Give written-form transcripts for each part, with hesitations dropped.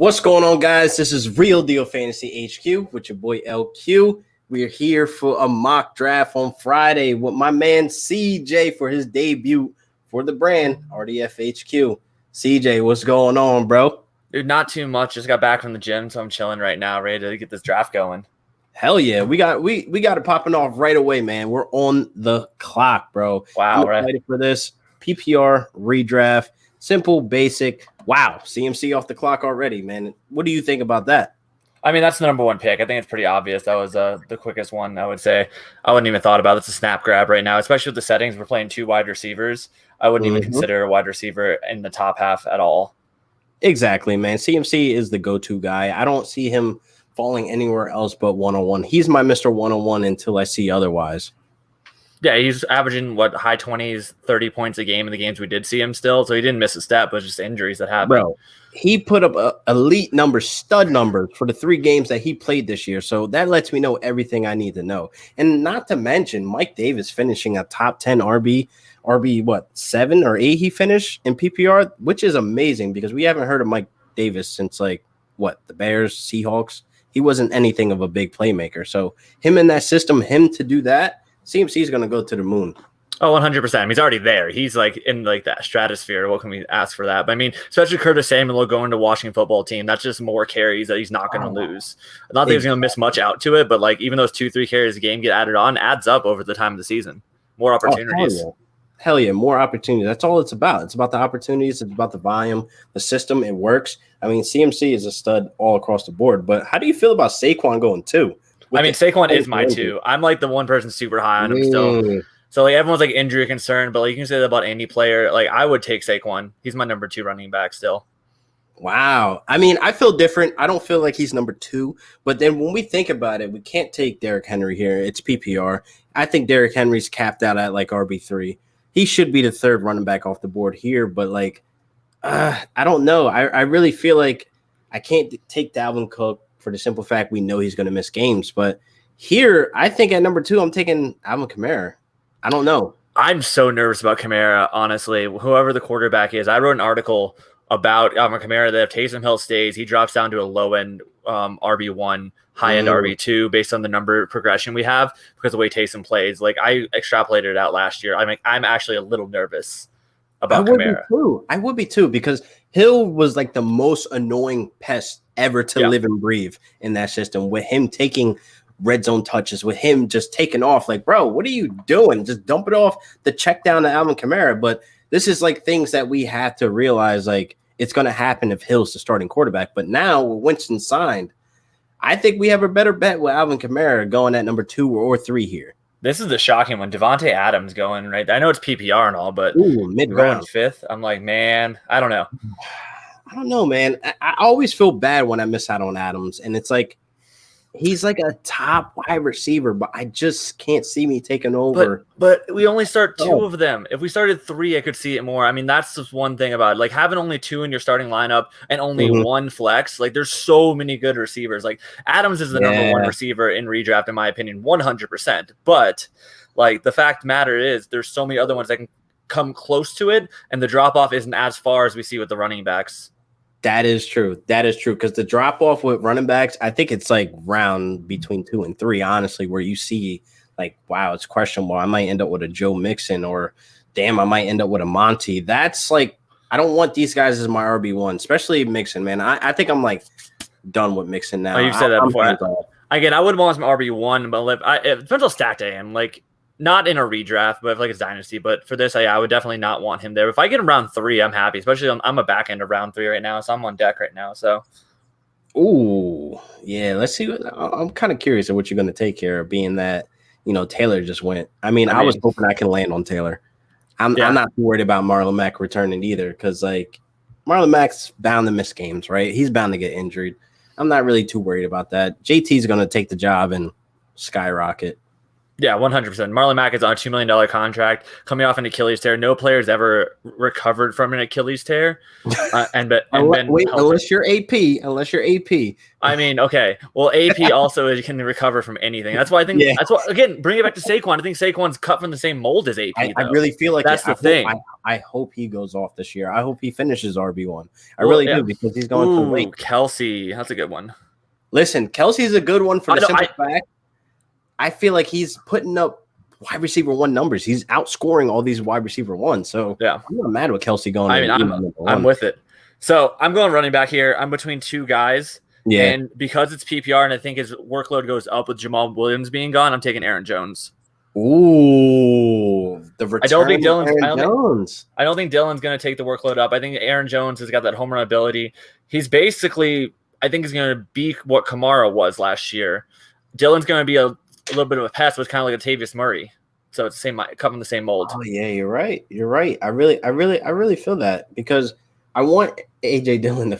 What's going on, guys? This is Real Deal Fantasy HQ with your boy LQ. We are here for a mock draft on Friday with my man CJ for his debut for the brand RDF HQ. CJ, what's going on, bro? Dude, not too much. Just got back from the gym, so I'm chilling right now, ready to get this draft going. Hell yeah, we got it popping off right away, man. We're on the clock, bro. Wow, I'm excited for this PPR redraft. Simple, basic. Wow, CMC off the clock already, man. What do you think about that? I mean, that's the number one pick. I think it's pretty obvious. That was the quickest one, I would say. I wouldn't even thought about it. It's a snap grab right now, especially with the settings. We're playing two wide receivers. I wouldn't even consider a wide receiver in the top half at all. Exactly, man. CMC is the go-to guy. I don't see him falling anywhere else but one-on-one. He's my Mr. One-on-one until I see otherwise. Yeah, he's averaging, high 20s, 30 points a game in the games we did see him still. So he didn't miss a step, but just injuries that happened. Bro, he put up elite numbers, stud numbers for the 3 games that he played this year. So that lets me know everything I need to know. And not to mention Mike Davis finishing a top 10 RB, what, 7 or 8 he finished in PPR, which is amazing because we haven't heard of Mike Davis since, the Bears, Seahawks. He wasn't anything of a big playmaker. So him in that system, him to do that, CMC is going to go to the moon. Oh, 100%. He's already there. He's in that stratosphere. What can we ask for that? But I mean, especially Curtis Samuel going to Washington football team. That's just more carries that he's not going to lose. Not that he's going to miss much out to it, but even those 2-3 carries a game get added on, adds up over the time of the season. More opportunities. Hell yeah, more opportunities. That's all it's about. It's about the opportunities. It's about the volume, the system. It works. I mean, CMC is a stud all across the board. But how do you feel about Saquon going 2? I mean, Saquon is my 2. I'm the one person super high on him still. So everyone's injury concern, but you can say that about any player. I would take Saquon. He's my number 2 running back still. Wow. I mean, I feel different. I don't feel like he's number 2. But then when we think about it, we can't take Derrick Henry here. It's PPR. I think Derrick Henry's capped out at RB3. He should be the 3rd running back off the board here. But I don't know. I really feel like I can't take Dalvin Cook for the simple fact we know he's going to miss games. But here, I think at number 2, I'm taking Alvin Kamara. I don't know. I'm so nervous about Kamara, honestly. Whoever the quarterback is, I wrote an article about Alvin Kamara that if Taysom Hill stays, he drops down to a low-end RB1, high-end RB2 based on the number progression we have because of the way Taysom plays. I extrapolated it out last year. I'm actually a little nervous about Kamara. I would be too because Hill was the most annoying pest ever to live and breathe in that system with him taking red zone touches, with him just taking off. Bro, what are you doing? Just dump it off the check down to Alvin Kamara. But this is things that we have to realize it's going to happen if Hill's the starting quarterback. But now with Winston signed, I think we have a better bet with Alvin Kamara going at number 2 or 3 here. This is the shocking one. Devante Adams going right. I know it's PPR and all, but mid-round. Going 5th. I'm man, I don't know. I don't know, man. I always feel bad when I miss out on Adams. And it's he's a top wide receiver, but I just can't see me taking over. But we only start 2 of them. If we started 3, I could see it more. I mean, that's just one thing about it. Having only 2 in your starting lineup and only 1 flex. There's so many good receivers. Adams is the number 1 receiver in redraft, in my opinion, 100%. But the fact matter is there's so many other ones that can come close to it, and the drop off isn't as far as we see with the running backs. That is true. Because the drop off with running backs, I think it's round between 2 and 3, honestly, where you see wow, it's questionable. I might end up with a Joe Mixon, or damn, I might end up with a Monty. That's I don't want these guys as my RB1, especially Mixon, man. I think I'm done with Mixon now. Oh, you said that before. Again, I wouldn't want him RB1, but it depends how stacked I am. Not in a redraft, but if it's dynasty. But for this, I would definitely not want him there. If I get him round 3, I'm happy. Especially I'm a back end of round 3 right now, so I'm on deck right now. So, ooh, yeah. Let's see. I'm kind of curious of what you're going to take here, being that Taylor just went. I mean, I was hoping I can land on Taylor. I'm not too worried about Marlon Mack returning either, because Marlon Mack's bound to miss games, right? He's bound to get injured. I'm not really too worried about that. JT's going to take the job and skyrocket. Yeah, 100%. Marlon Mack is on a $2 million contract, coming off an Achilles tear. No player's ever recovered from an Achilles tear. And been Wait, healthy. unless you're AP. I mean, okay. Well, AP also can recover from anything. That's why I think that's what, again, bring it back to Saquon. I think Saquon's cut from the same mold as AP. I really feel like that's the thing. I hope he goes off this year. I hope he finishes RB1. I really do, because he's going for weight. Kelsey, that's a good one. Listen, Kelsey's a good one for the simple fact. I feel like he's putting up wide receiver 1 numbers. He's outscoring all these wide receiver 1. So yeah, I'm not mad with Kelsey going. I mean, I'm with it. So I'm going running back here. I'm between two guys. Yeah. And because it's PPR and I think his workload goes up with Jamal Williams being gone, I'm taking Aaron Jones. Ooh, the return. I don't think Dylan's going to take the workload up. I think Aaron Jones has got that home run ability. He's basically, I think he's going to be what Kamara was last year. Dylan's going to be a little bit of a pest, but it's kind of like Latavius Murray. So it's cut from the same mold. Oh yeah, you're right. You're right. I really feel that, because I want AJ Dillon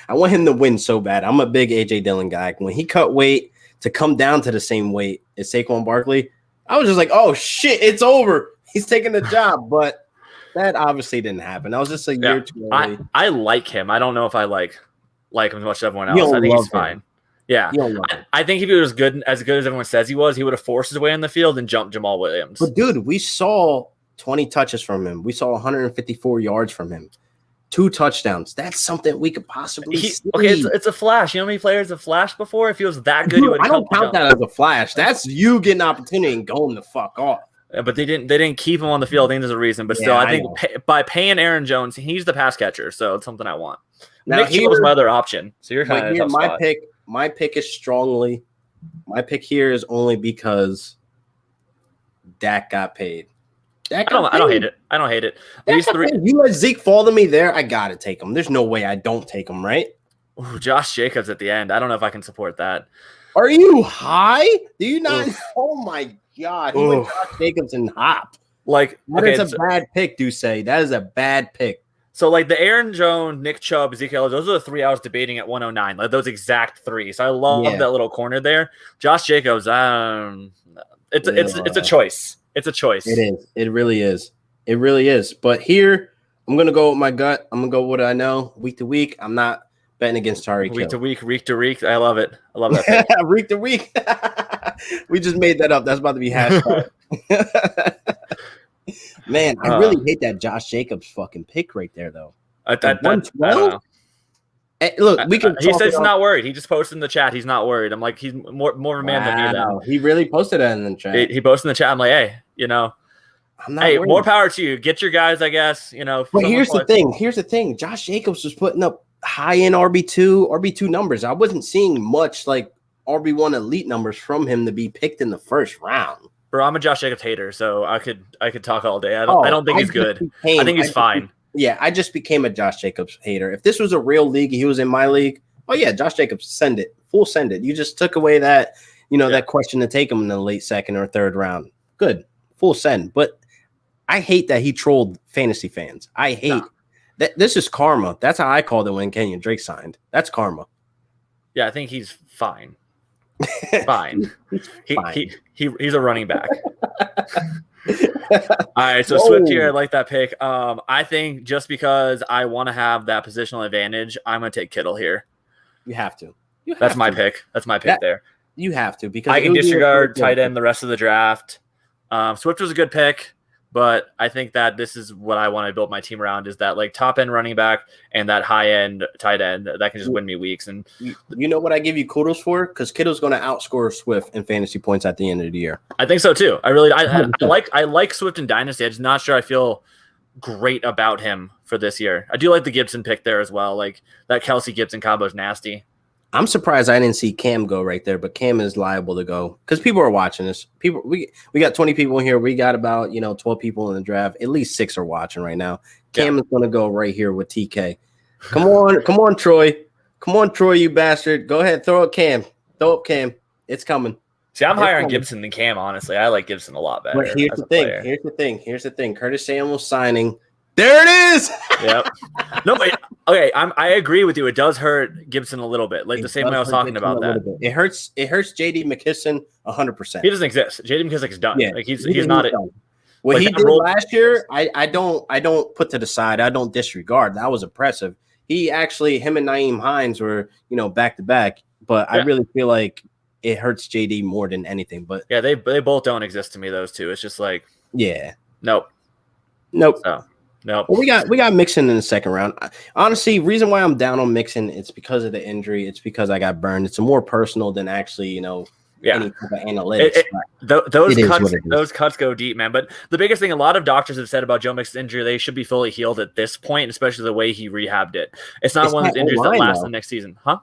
I want him to win so bad. I'm a big AJ Dillon guy. When he cut weight to come down to the same weight as Saquon Barkley, I was just like, oh shit, it's over. He's taking the job. But that obviously didn't happen. That was just a year too early. I like him. I don't know if I like him as much as everyone else. I think he's fine. Yeah, I think if he was as good as everyone says he was, he would have forced his way in the field and jumped Jamal Williams. But dude, we saw 20 touches from him. We saw 154 yards from him. 2 touchdowns. That's something we could possibly see. Okay, it's a flash. You know how many players have flashed before? If he was that good, dude, I don't count that as a flash. That's you getting an opportunity and going the fuck off. Yeah, but they didn't keep him on the field. I think there's a reason. But still, I think by paying Aaron Jones, he's the pass catcher, so it's something I want. Now, Nick Chubb was my other option. So you're kind of in a tough spot. My pick is strongly. My pick here is only because Dak got paid. I don't hate it. I don't hate it. These three. You let Zeke fall to me there. I gotta take him. There's no way I don't take him, right? Ooh, Josh Jacobs at the end. I don't know if I can support that. Are you high? Do you not? Oof. Oh my god! He went Josh Jacobs and hop. That's a bad pick, Duce. That is a bad pick. So, like the Aaron Jones, Nick Chubb, Ezekiel, those are the 3 I was debating at 109. Like those exact 3. So I love that little corner there. Josh Jacobs, it's a choice. It's a choice. It is. It really is. It really is. But here, I'm gonna go with my gut. I'm gonna go with what I know. Week to week, I'm not betting against Tyreek Hill. Week to week. I love it. I love that. Week to week. We just made that up. That's about to be hashtag. Man, I really hate that Josh Jacobs fucking pick right there, though. I don't know. Look, we can. He says he's not worried. He just posted in the chat. He's not worried. I'm like, he's more of a man than me. Now he really posted that in the chat. He posted in the chat. I'm like, hey, I'm not worried. More power to you. Get your guys, I guess. But here's the thing. Here's the thing. Josh Jacobs was putting up high end RB2 numbers. I wasn't seeing much like RB1 elite numbers from him to be picked in the first round. Bro, I'm a Josh Jacobs hater, so I could talk all day. I don't think he's good. I think he's fine. I just became a Josh Jacobs hater. If this was a real league, he was in my league. Oh yeah, Josh Jacobs, send it. You just took away that, that question to take him in the late second or third round. Good. Full send. But I hate that he trolled fantasy fans. I hate that. This is karma. That's how I called it when Kenyon Drake signed. That's karma. Yeah, I think he's fine. Fine. He's a running back. All right, so Swift here, I like that pick. I think just because I want to have that positional advantage, I'm going to take Kittle here. You have to. That's my pick. That's my pick there. You have to, because I can disregard tight end the rest of the draft. Swift was a good pick, but I think that this is what I want to build my team around, is that like top end running back and that high end tight end that can just win me weeks. And you know what I give you kudos for? Because Kittle's going to outscore Swift in fantasy points at the end of the year. I think so too. I like Swift in Dynasty. I'm just not sure I feel great about him for this year. I do like the Gibson pick there as well. Like that Kelsey Gibson combo is nasty. I'm surprised I didn't see Cam go right there, but Cam is liable to go because people are watching this. We got 20 people in here. We got about 12 people in the draft. At least 6 are watching right now. Cam is going to go right here with TK. Come on, Troy. Come on, Troy, you bastard. Go ahead, throw up Cam. It's coming. See, I'm higher on Gibson than Cam. Honestly, I like Gibson a lot better. But here's the thing. Curtis Samuel signing There it is. Yep. No, okay. I agree with you. It does hurt Gibson a little bit, like the same way I was talking about that. It hurts. It hurts J.D. McKisson 100%. He doesn't exist. J.D. McKissic's done. Yeah, like he's not it. What he did last year, I don't put to the side. I don't disregard. That was impressive. Him and Nyheim Hines were back to back, but I really feel like it hurts JD more than anything. But yeah, they both don't exist to me. Those two. It's just like nope. So, nope. Well, we got Mixon in the second round. Honestly, reason why I'm down on Mixon, it's because of the injury. It's because I got burned. It's more personal than actually any type of analytics. Those cuts go deep, man. But the biggest thing a lot of doctors have said about Joe Mixon's injury, they should be fully healed at this point, especially the way he rehabbed it. It's not one of those injuries that lasts the next season, huh?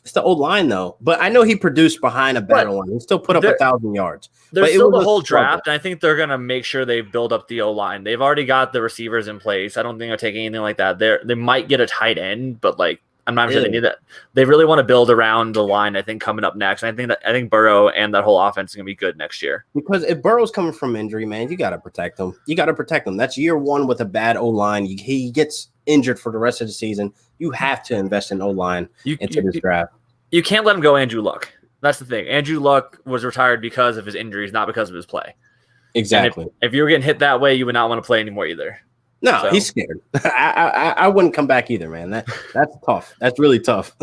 It's the old line though, but I know he produced behind a better one. He still put up 1,000 yards. There's still the whole draft, and I think they're gonna make sure they build up the O line. They've already got the receivers in place. I don't think they'll take anything like that. They might get a tight end, but I'm not sure they need that. They really want to build around the line. I think coming up next, I think Burrow and that whole offense is gonna be good next year. Because if Burrow's coming from injury, man, you gotta protect him. That's year one with a bad O line. He gets injured for the rest of the season. You have to invest in O line into this draft. You can't let him go, Andrew Luck. That's the thing. Andrew Luck was retired because of his injuries, not because of his play. Exactly. If you were getting hit that way, you would not want to play anymore either. No, he's scared. I wouldn't come back either, man. That's tough. That's really tough.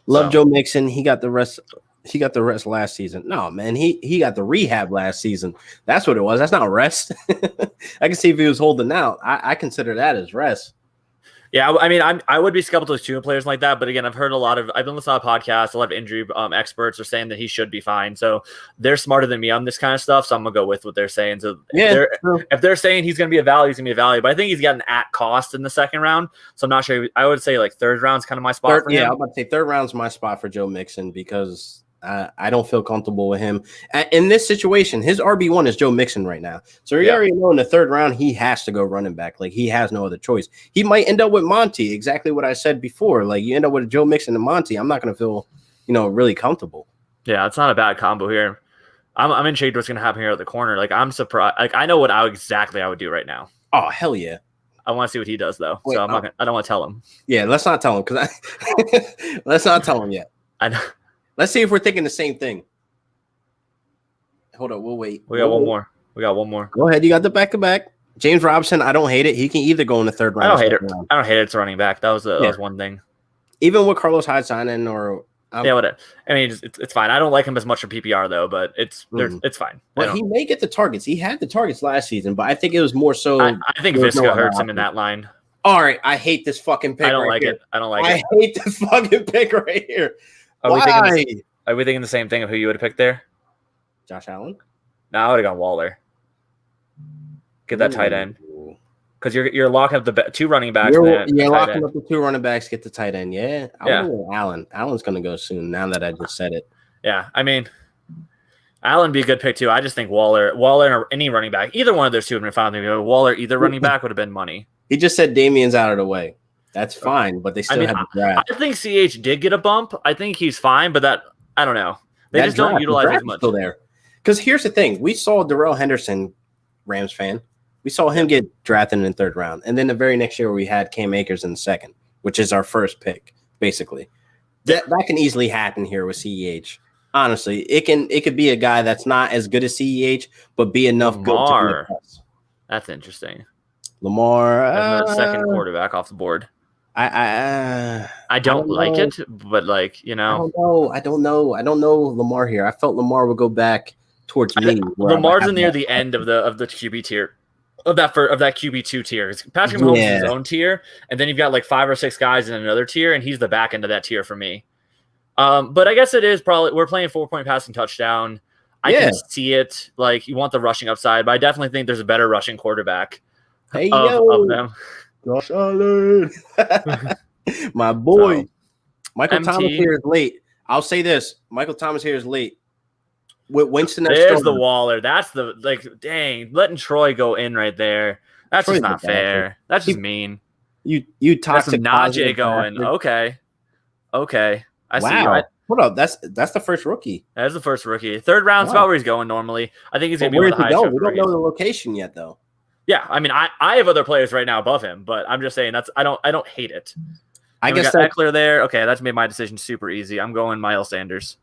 Love Joe Mixon. He got the rest. He got the rest last season. No, man, he got the rehab last season. That's what it was. That's not rest. I can see if he was holding out. I consider that as rest. Yeah, I mean, I would be skeptical of two players like that, but again, I've been listening to podcasts. A lot of injury experts are saying that he should be fine. So they're smarter than me on this kind of stuff. So I'm gonna go with what they're saying. So if they're saying he's gonna be a value, he's gonna be a value. But I think he's gotten at cost in the second round. So I'm not sure. I would say like third round's kind of my spot for him. Yeah, I'm about to say third round's my spot for Joe Mixon because I don't feel comfortable with him. In this situation, his RB1 is Joe Mixon right now. So you already know in the third round, he has to go running back. Like, he has no other choice. He might end up with Monty, exactly what I said before. Like, you end up with Joe Mixon and Monty, I'm not going to feel, really comfortable. Yeah, it's not a bad combo here. I'm intrigued what's going to happen here at the corner. Like, I'm surprised. Like, I know what I would do right now. Oh, hell yeah. I want to see what he does, though. Wait, so I don't want to tell him. Yeah, let's not tell him let's not tell him yet. I know. Let's see if we're thinking the same thing. Hold on, we'll wait. We got one more. Go ahead. You got the back-to-back. James Robinson, I don't hate it. He can either go in the third round. I don't hate it. I don't hate it. It's running back. That was one thing. Even with Carlos Hyde signing or whatever. I mean, it's fine. I don't like him as much for PPR though, but it's fine. Well, he may get the targets. He had the targets last season, but I think it was more so. I think Visca hurts him in that line. All right, I hate this fucking pick. I don't like it. I hate this fucking pick right here. Are we thinking the same thing of who you would have picked there? Josh Allen? No, I would have gone Waller. Get that tight end. Because you're locking up the two running backs. You're locking up the two running backs, get the tight end. Yeah. I would go Allen. Allen's going to go soon now that I just said it. Yeah. I mean, Allen would be a good pick too. I just think Waller or any running back, either one of those two would have been fine. Waller, either running back would have been money. He just said Damien's out of the way. That's fine, but they still have the draft. I think CH did get a bump. I think he's fine, but I don't know. They just don't utilize as much. Still there. Because here's the thing. We saw Darrell Henderson, Rams fan. We saw him get drafted in the third round. And then the very next year we had Cam Akers in the second, which is our first pick, basically. That can easily happen here with CEH. Honestly, it could be a guy that's not as good as CEH, but be enough Lamar. Good to that's interesting. Lamar, second quarterback off the board. I don't like it, but I don't know Lamar here. I felt Lamar would go back towards me. Lamar's near the end of the QB tier of that QB2 tier. Patrick Mahomes is his own tier, and then you've got like 5 or 6 guys in another tier, and he's the back end of that tier for me. But I guess it is probably we're playing 4-point passing touchdown. I can see it. Like, you want the rushing upside, but I definitely think there's a better rushing quarterback of them. Josh Allen. My boy. Michael Thomas here is late. I'll say this. Michael Thomas here is late. With Winston, there's the Waller. That's dang, letting Troy go in right there. That's just not fair. That's just mean. You toxic. Najee going. Okay. I see. Wow. Hold up. That's the first rookie. That's the first rookie. Third round's about where he's going normally. I think he's going to be able to high. We don't know the location yet, though. Yeah, I mean, I have other players right now above him, but I'm just saying I don't hate it. I And we guess got Eckler there. Okay, that's made my decision super easy. I'm going Miles Sanders.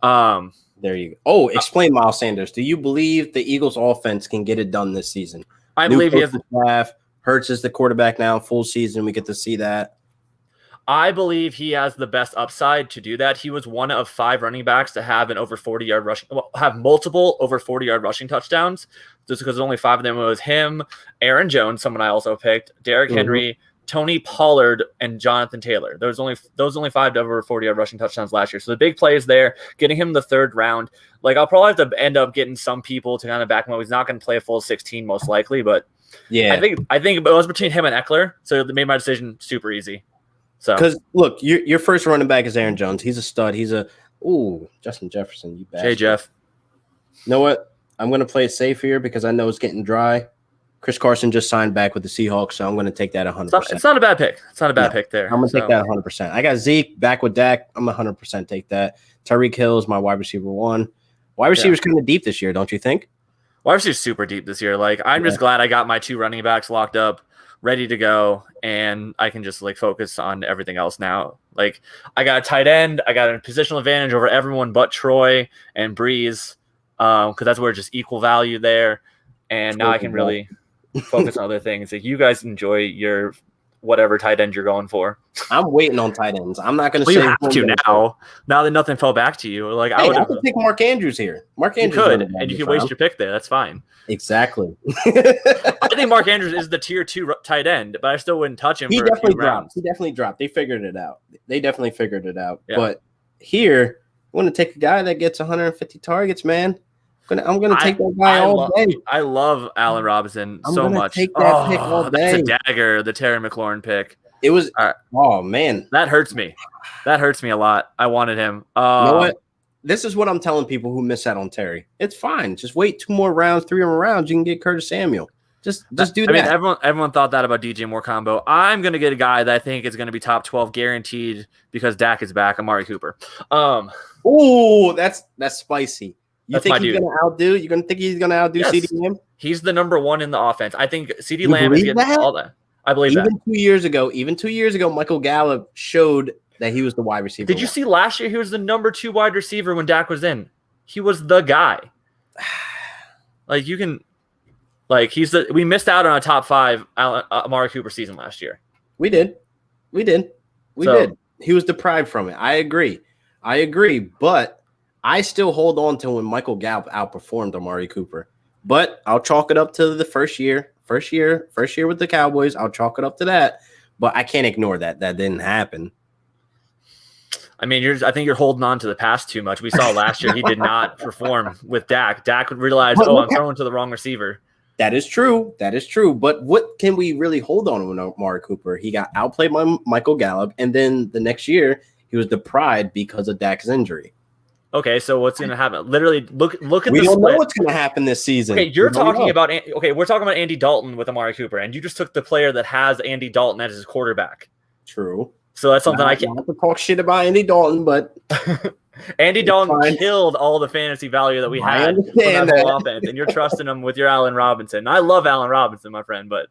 There you go. Oh, explain Miles Sanders. Do you believe the Eagles offense can get it done this season? I believe he has. Hurts is the quarterback now, full season. We get to see that. I believe he has the best upside to do that. He was one of 5 running backs to have an over 40-yard rushing, have multiple over 40-yard rushing touchdowns. Just because only 5 of them was him, Aaron Jones, someone I also picked, Derrick Henry, Tony Pollard, and Jonathan Taylor. Those only 5 to over 40-yard rushing touchdowns last year. So the big play is there, getting him the 3rd round. Like, I'll probably have to end up getting some people to kind of back him up. He's not going to play a full 16 most likely, but yeah, I think it was between him and Eckler, so it made my decision super easy. So, because look, your first running back is Aaron Jones. He's a stud. He's Justin Jefferson. You bastard. Hey Jeff. You know what? I'm going to play it safe here because I know it's getting dry. Chris Carson just signed back with the Seahawks, so I'm going to take that 100%. It's not a bad pick. It's not a bad pick there. I'm going to take that 100%. I got Zeke back with Dak. I'm 100% take that. Tyreek Hill is my wide receiver 1. Wide receiver's kind of deep this year, don't you think? Wide receiver's super deep this year. Like, I'm just glad I got my 2 running backs locked up, ready to go, and I can just like focus on everything else now. Like, I got a tight end, I got a positional advantage over everyone but Troy and Breeze, because that's where just equal value there. And now I can really focus on other things. Like, you guys enjoy your whatever tight end you're going for. I'm waiting on tight ends. I'm not going to say you have to now. Now that nothing fell back to you, like I could pick Mark Andrews here. Mark Andrews could, and you could waste your pick there. That's fine. Exactly. I think Mark Andrews is the tier 2 tight end, but I still wouldn't touch him. He definitely dropped. They figured it out. Yeah. But here, I want to take a guy that gets 150 targets, man. I'm gonna take that guy all day. I love Allen Robinson so much. Take that pick all day. That's a dagger. The Terry McLaurin pick. It was. Oh man, that hurts me. That hurts me a lot. I wanted him. You know what? This is what I'm telling people who miss out on Terry. It's fine. Just wait 2 more rounds, 3 more rounds. You can get Curtis Samuel. Just do that. I mean, everyone thought that about DJ Moore combo. I'm gonna get a guy that I think is gonna be top 12 guaranteed because Dak is back. Amari Cooper. Oh, that's spicy. You think he's going to outdo? You're going to think he's going to outdo CeeDee Lamb? He's the number 1 in the offense. I think CeeDee Lamb is getting all that. I believe that. Even 2 years ago, Michael Gallup showed that he was the wide receiver. Did you see last year he was the number 2 wide receiver when Dak was in? He was the guy. Like, you can – like, we missed out on a top 5 Amari Cooper season last year. We did. We did. He was deprived from it. I agree. But – I still hold on to when Michael Gallup outperformed Amari Cooper, but I'll chalk it up to the first year with the Cowboys. I'll chalk it up to that, but I can't ignore that. That didn't happen. I mean, I think you're holding on to the past too much. We saw last year he did not perform with Dak. Dak would realize, I'm throwing to the wrong receiver. That is true. But what can we really hold on with Amari Cooper? He got outplayed by Michael Gallup, and then the next year he was deprived because of Dak's injury. Okay, so what's going to happen? Literally, look at the split. We don't know what's going to happen this season. Okay, we're talking about Andy Dalton with Amari Cooper, and you just took the player that has Andy Dalton as his quarterback. True. So that's something I can't talk shit about Andy Dalton, but Andy Dalton killed all the fantasy value that we had from that whole offense, and you're trusting him with your Allen Robinson. I love Allen Robinson, my friend, but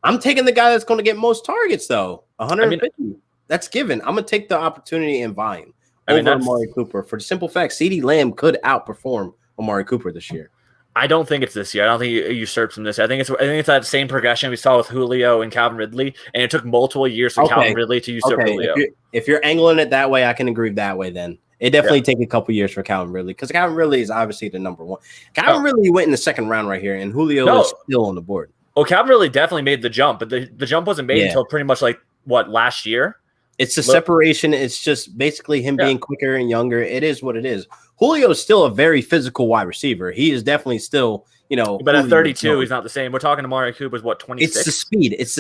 I'm taking the guy that's going to get most targets, though. 150. That's given. I'm going to take the opportunity and volume. Over Amari Cooper for the simple fact CeeDee Lamb could outperform Amari Cooper this year. I don't think it's this year. I don't think he usurps him this year. I think it's that same progression we saw with Julio and Calvin Ridley, and it took multiple years for Calvin Ridley to usurp Julio. If you're angling it that way, I can agree that way. Then it definitely take a couple years for Calvin Ridley because Calvin Ridley is obviously the number 1. Calvin Ridley went in the 2nd round right here, and Julio is still on the board. Oh, Calvin Ridley definitely made the jump, but the jump wasn't made until pretty much last year. It's the separation. It's just basically him being quicker and younger. It is what it is. Julio is still a very physical wide receiver. He is definitely still, But at 32, he's not the same. We're talking to Amari Cooper's 26. It's the speed. It's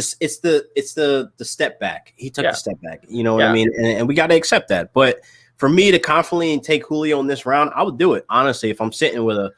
the step back. He took a step back. You know what I mean? And we got to accept that. But for me to confidently take Julio in this round, I would do it honestly. If I'm sitting with a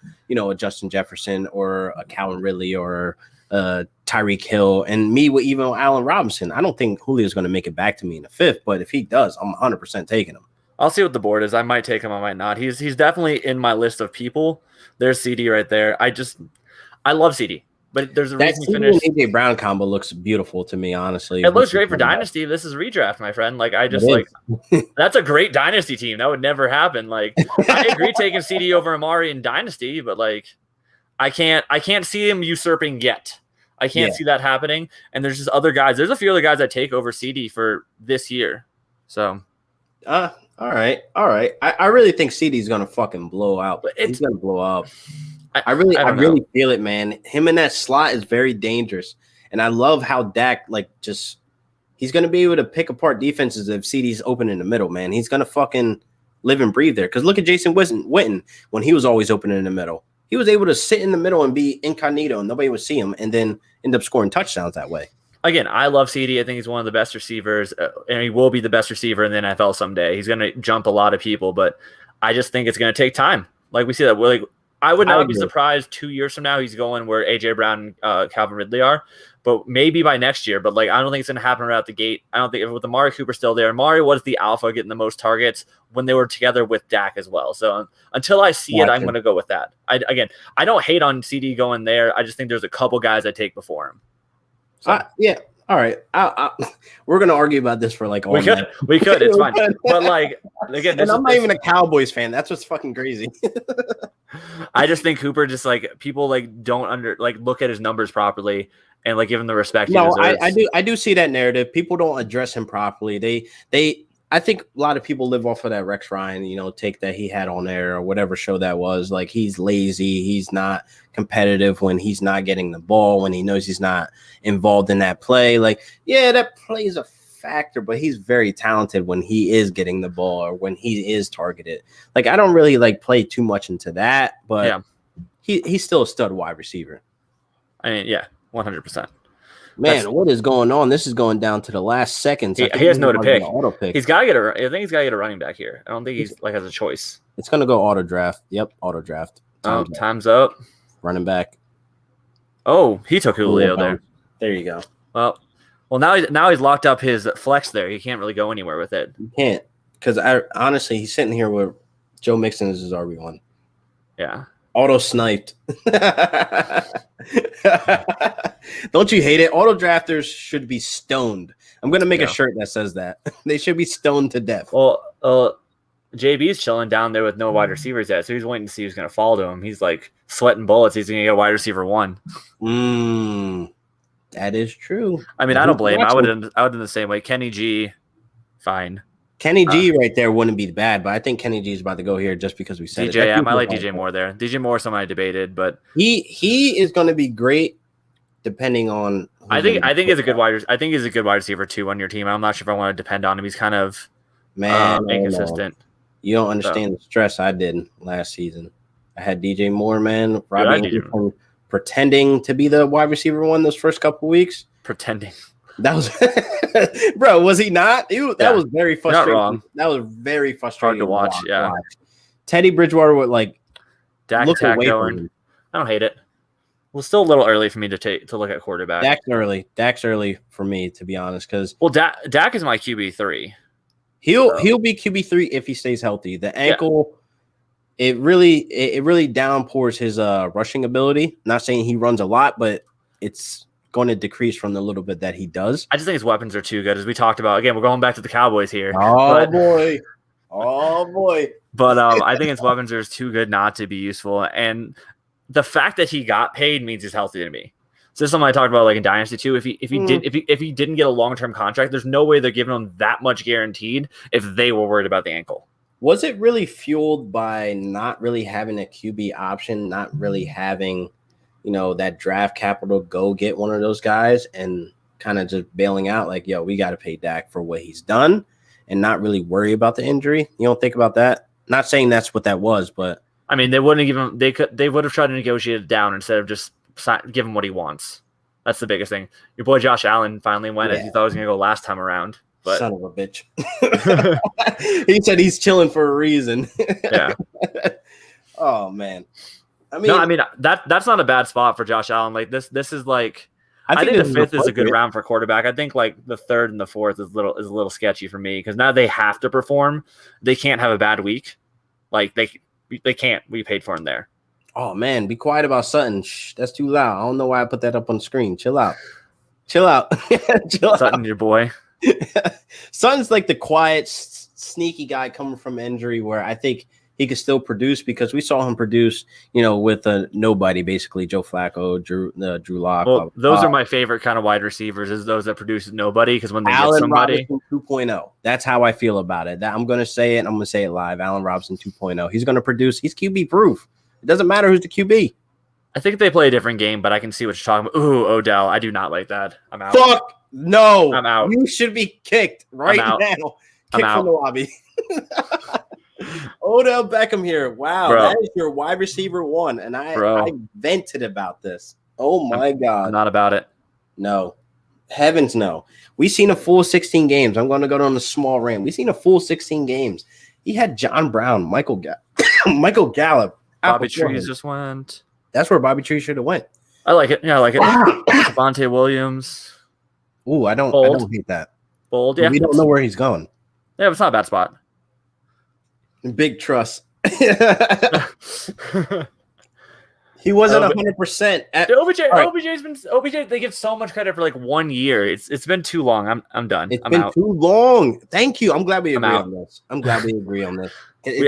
Justin Jefferson or a Calvin Ridley or Tyreek Hill, and me with even Allen Robinson. I don't think Julio's going to make it back to me in the 5th, but if he does, I'm 100% taking him. I'll see what the board is. I might take him, I might not. He's definitely in my list of people. There's CD right there. I love CD. But there's a That reason he CD and finished. AJ Brown combo looks beautiful to me, honestly. It looks great for Dynasty. This is redraft, my friend. Like, I just like that's a great Dynasty team. That would never happen. Like, I agree taking CD over Amari in Dynasty, but like, I can't see him usurping yet. I can't see that happening. And there's just other guys. There's a few other guys I take over CD for this year. So, all right. I really think CD's gonna fucking blow out. He's gonna blow up. I really feel it, man. Him in that slot is very dangerous, and I love how Dak he's gonna be able to pick apart defenses if CD's open in the middle, man. He's gonna fucking live and breathe there. Because look at Jason Witten when he was always open in the middle. He was able to sit in the middle and be incognito, and nobody would see him, and then end up scoring touchdowns that way. Again, I love CD. I think he's one of the best receivers, and he will be the best receiver in the NFL someday. He's going to jump a lot of people, but I just think it's going to take time. Like we see that. Like, I would not be surprised 2 years from now he's going where AJ Brown and Calvin Ridley are, but maybe by next year. But like, I don't think it's going to happen right out the gate. I don't think with Amari Cooper still there. Amari was the alpha getting the most targets when they were together with Dak as well. So until I see it, I'm going to go with that. I don't hate on CD going there. I just think there's a couple guys I take before him. So. Yeah. All right. We're gonna argue about this for like all night. We could. It's fine. But like again, and I'm not even a Cowboys fan. That's what's fucking crazy. I just think Cooper just like people like don't look at his numbers properly and like give him the respect. No, I do see that narrative. People don't address him properly. I think a lot of people live off of that Rex Ryan, take that he had on there or whatever show that was. Like, he's lazy. He's not competitive when he's not getting the ball, when he knows he's not involved in that play. Like, yeah, that plays a factor, but he's very talented when he is getting the ball or when he is targeted. Like, I don't really like play too much into that, but he's still a stud wide receiver. I mean, yeah, 100%. Man, what is going on? This is going down to the last seconds. He has no to pick. He's got to get I think he's got to get a running back here. I don't think he's like has a choice. It's gonna go auto draft. Yep, auto draft. Time's up. Running back. Oh, he took Julio there. There you go. Well, now he's locked up his flex there. He can't really go anywhere with it. You can't, because honestly he's sitting here with Joe Mixon as his RB1. Yeah. Auto sniped. Don't you hate it? Auto drafters should be stoned. I'm gonna make a shirt that says that. They should be stoned to death. Well, JB's chilling down there with no wide receivers yet, so he's waiting to see who's gonna fall to him. He's like sweating bullets. He's gonna get a wide receiver 1. That is true. I mean, I don't blame him. I would have done the same way. Kenny G, fine. Kenny G right there wouldn't be bad, but I think Kenny G is about to go here just because we said DJ, it. I like DJ Moore there. DJ Moore is someone I debated, but he is going to be great depending on. I think he's a good wide. I think he's a good wide receiver too on your team. I'm not sure if I want to depend on him. He's kind of inconsistent. You don't understand the stress I did last season. I had DJ Moore, man, pretending to be the wide receiver 1 those first couple weeks. Pretending. That was, bro. Was he not? That was very frustrating. Not wrong. That was very frustrating. Hard to watch. Yeah. Teddy Bridgewater would like look away from him. I don't hate it. Well, still a little early for me to look at quarterback. Dak's early for me, to be honest. Because Dak is my QB3. He'll be QB3 if he stays healthy. The ankle, it really downpours his rushing ability. Not saying he runs a lot, but it's going to decrease from the little bit that he does. I just think his weapons are too good, as we talked about. Again, we're going back to the Cowboys here. Oh boy. But I think his weapons are too good not to be useful, and the fact that he got paid means he's healthy to me. So this is something I talked about like in Dynasty too. If he didn't get a long-term contract, there's no way they're giving him that much guaranteed if they were worried about the ankle. Was it really fueled by not really having a QB option, not really having that draft capital, go get one of those guys and kind of just bailing out like, yo, we got to pay Dak for what he's done and not really worry about the injury? You don't think about that? Not saying that's what that was, but I mean, they wouldn't give him, they would have tried to negotiate it down instead of just give him what he wants. That's the biggest thing. Your boy Josh Allen finally went as he thought he was going to go last time around. But son of a bitch. He said he's chilling for a reason. Yeah. Oh man. I mean that's not a bad spot for Josh Allen. Like this is like I think the 5th is a good round for quarterback. I think like the 3rd and the 4th is a little sketchy for me because now they have to perform. They can't have a bad week. Like they can't. We paid for him there. Oh man, be quiet about Sutton. Shh, that's too loud. I don't know why I put that up on the screen. Chill out. Chill out. Chill Sutton, out. your boy. Sutton's like the quiet, sneaky guy coming from injury where I think he could still produce because we saw him produce, with nobody, basically Joe Flacco, Drew Lock. Well, those are my favorite kind of wide receivers, is those that produce nobody, because when they Allen get somebody. Robinson 2.0. That's how I feel about it. I'm going to say it. I'm going to say it live. Allen Robinson 2.0. He's going to produce. He's QB proof. It doesn't matter who's the QB. I think they play a different game, but I can see what you're talking about. Ooh, Odell. I do not like that. I'm out. Fuck no. I'm out. You should be kicked right now. Kick from the lobby. Odell Beckham here. Wow, Bro. that is your wide receiver 1, and I vented about this. Oh my God. I'm not about it. No. Heavens no. We've seen a full 16 games. I'm going to go on a small rant. We've seen a full 16 games. He had John Brown, Michael Gallup. Bobby Trees just went. That's where Bobby Trees should have went. I like it. Yeah, I like it. Devante Williams. Ooh, I don't hate that. Bold, yeah. We don't know where he's going. Yeah, it's not a bad spot. Big trust. He wasn't 100%. OBJ. They give so much credit for like 1 year. It's been too long. I'm done. It's been too long. Thank you. I'm glad we agree on this.